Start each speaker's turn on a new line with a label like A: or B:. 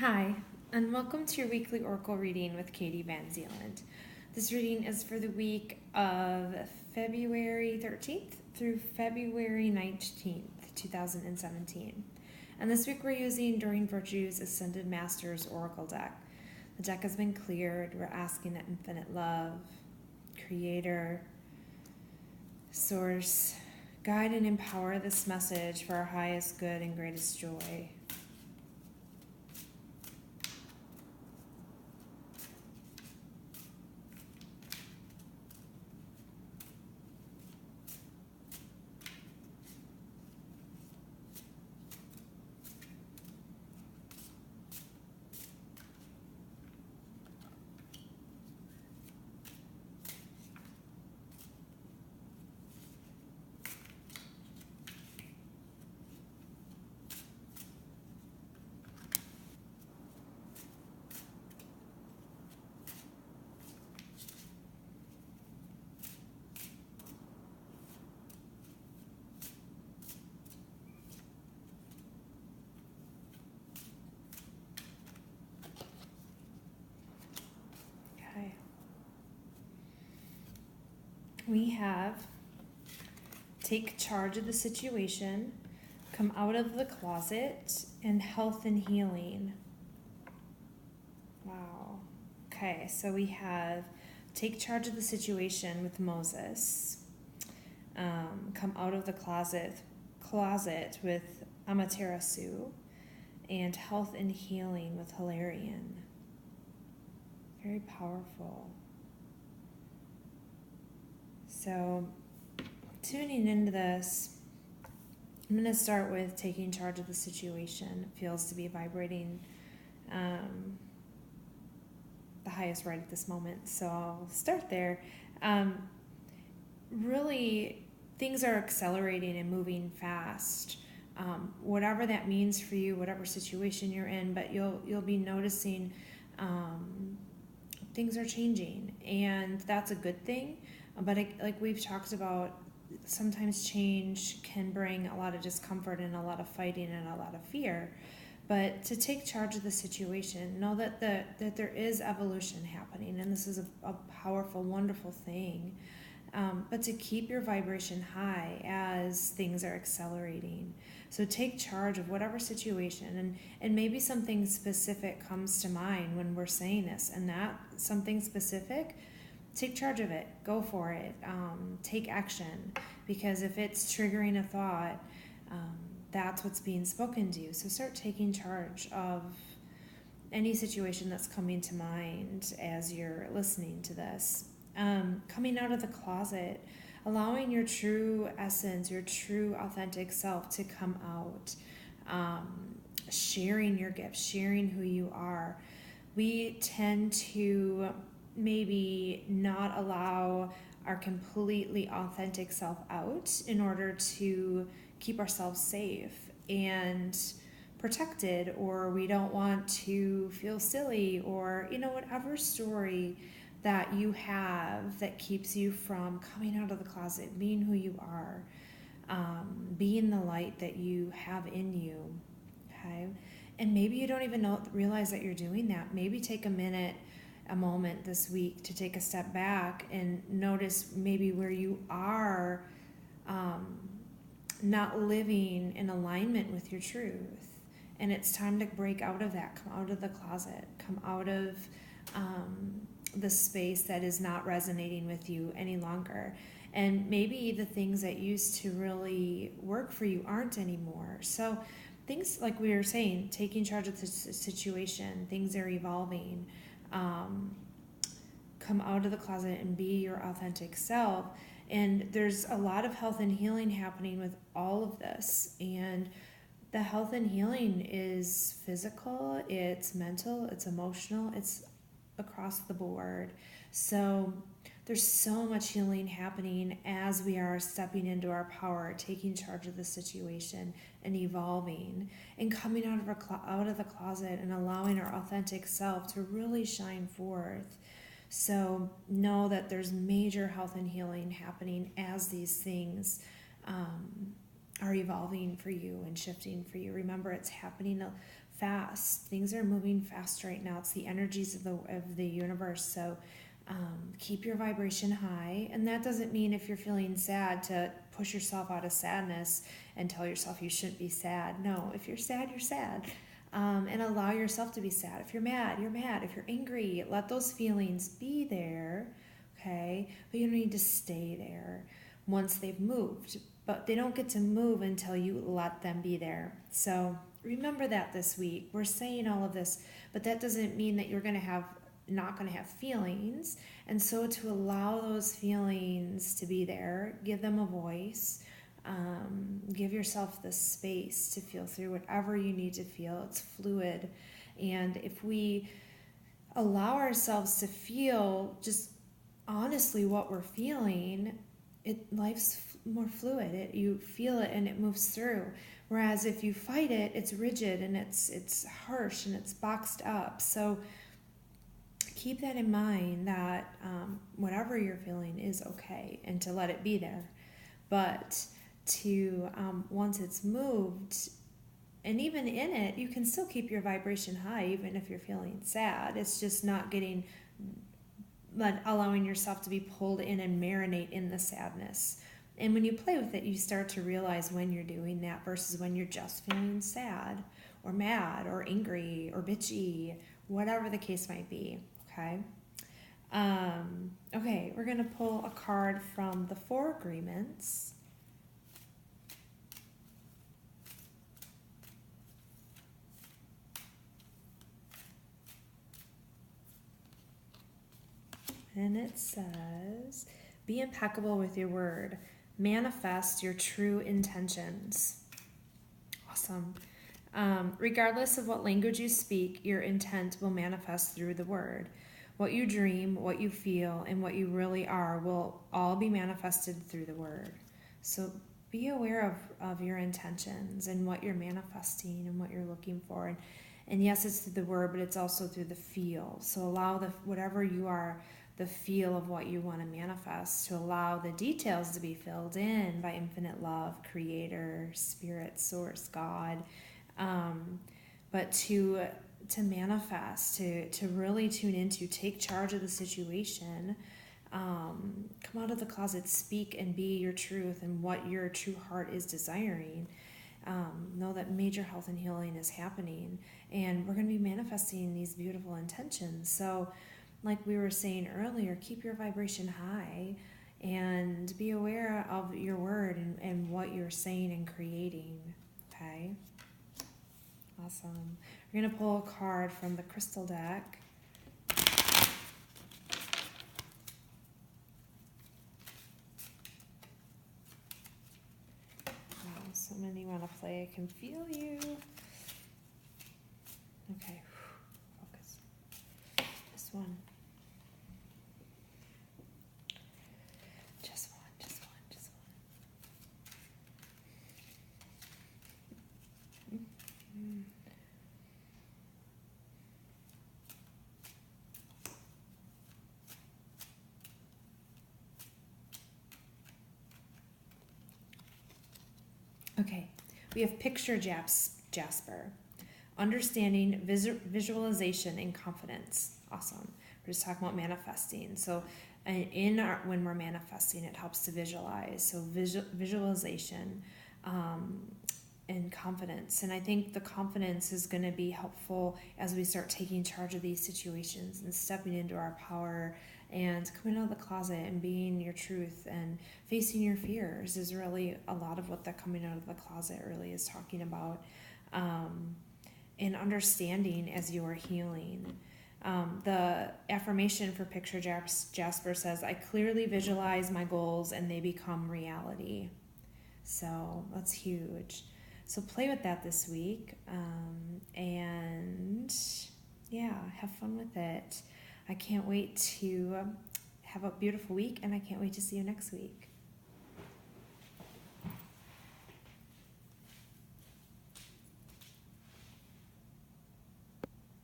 A: Hi, and welcome to your weekly Oracle reading with Katie VanZeeland. This reading is for the week of February 13th through February 19th, 2017. And this week we're using During Virtue's Ascended Masters Oracle deck. The deck has been cleared. We're asking that infinite love, Creator, Source, guide and empower this message for our highest good and greatest joy. Okay. We have take charge of the situation, come out of the closet, and health and healing. Wow. Okay, so we have take charge of the situation with Moses, come out of the closet with Amaterasu, and health and healing with Hilarion. Very powerful. So, tuning into this, I'm going to start with taking charge of the situation. It feels to be vibrating the highest right at this moment. So I'll start there. Really, things are accelerating and moving fast. Whatever that means for you, whatever situation you're in, but you'll be noticing things are changing, and that's a good thing. But like we've talked about, sometimes change can bring a lot of discomfort and a lot of fighting and a lot of fear. But to take charge of the situation, know that there is evolution happening, and this is a powerful, wonderful thing. But to keep your vibration high as things are accelerating. So take charge of whatever situation, and maybe something specific comes to mind when we're saying this, and that something specific, take charge of it, go for it, take action, because if it's triggering a thought, that's what's being spoken to you. So start taking charge of any situation that's coming to mind as you're listening to this. Coming out of the closet, allowing your true essence, your true authentic self to come out, sharing your gifts, sharing who you are. We tend to maybe not allow our completely authentic self out in order to keep ourselves safe and protected, or we don't want to feel silly, or whatever story that you have that keeps you from coming out of the closet, being who you are, being the light that you have in you. Okay, and maybe you don't even realize that you're doing that. Maybe take a moment this week to take a step back and notice maybe where you are not living in alignment with your truth, and it's time to break out of that. Come out of the closet, come out of the space that is not resonating with you any longer. And maybe the things that used to really work for you aren't anymore. So things, like we were saying, taking charge of the situation, things are evolving. Come out of the closet and be your authentic self. And there's a lot of health and healing happening with all of this. And the health and healing is physical, it's mental, it's emotional, it's across the board. So there's so much healing happening as we are stepping into our power, taking charge of the situation and evolving and coming out of the closet and allowing our authentic self to really shine forth. So know that there's major health and healing happening as these things are evolving for you and shifting for you. Remember, it's happening fast. Things are moving fast right now. It's the energies of the universe. So keep your vibration high. And that doesn't mean if you're feeling sad to push yourself out of sadness and tell yourself you shouldn't be sad. No, if you're sad, you're sad. And allow yourself to be sad. If you're mad, you're mad. If you're angry, let those feelings be there, okay? But you don't need to stay there once they've moved. But they don't get to move until you let them be there. So remember that this week. We're saying all of this, but that doesn't mean that you're not going to have feelings. And so to allow those feelings to be there, give them a voice. Give yourself the space to feel through whatever you need to feel. It's fluid. And if we allow ourselves to feel just honestly what we're feeling, life's more fluid. You feel it and it moves through. Whereas if you fight it, it's rigid and it's harsh and it's boxed up. So keep that in mind, that whatever you're feeling is okay, and to let it be there. But to once it's moved, and even in it, you can still keep your vibration high even if you're feeling sad. It's just not allowing yourself to be pulled in and marinate in the sadness. And when you play with it, you start to realize when you're doing that versus when you're just feeling sad or mad or angry or bitchy, whatever the case might be. Okay. Okay, we're going to pull a card from the Four Agreements. And it says, be impeccable with your word. Manifest your true intentions. Awesome. Regardless of what language you speak, your intent will manifest through the word. What you dream, what you feel, and what you really are will all be manifested through the word. So be aware of your intentions and what you're manifesting and what you're looking for. And yes, it's through the word, but it's also through the feel. So allow whatever you are, the feel of what you want to manifest, to allow the details to be filled in by infinite love, creator, spirit, source, God. But to manifest, to really tune into, take charge of the situation, come out of the closet, speak and be your truth and what your true heart is desiring. Know that major health and healing is happening, and we're going to be manifesting these beautiful intentions. So like we were saying earlier, keep your vibration high and be aware of your word and what you're saying and creating. Okay? Awesome. We're going to pull a card from the crystal deck. So many want to play. I can feel you. Okay. Focus. Just one. Just one. Just one. Just one. Mm-hmm. Okay, we have picture Jasper. Understanding, visualization, and confidence. Awesome. We're just talking about manifesting. So when we're manifesting, it helps to visualize. So visualization and confidence. And I think the confidence is going to be helpful as we start taking charge of these situations and stepping into our power and coming out of the closet and being your truth and facing your fears is really a lot of what that coming out of the closet really is talking about. And understanding as you are healing. The affirmation for picture Jasper says, I clearly visualize my goals and they become reality. So that's huge. So play with that this week. And yeah, have fun with it. I can't wait to have a beautiful week, and I can't wait to see you next week.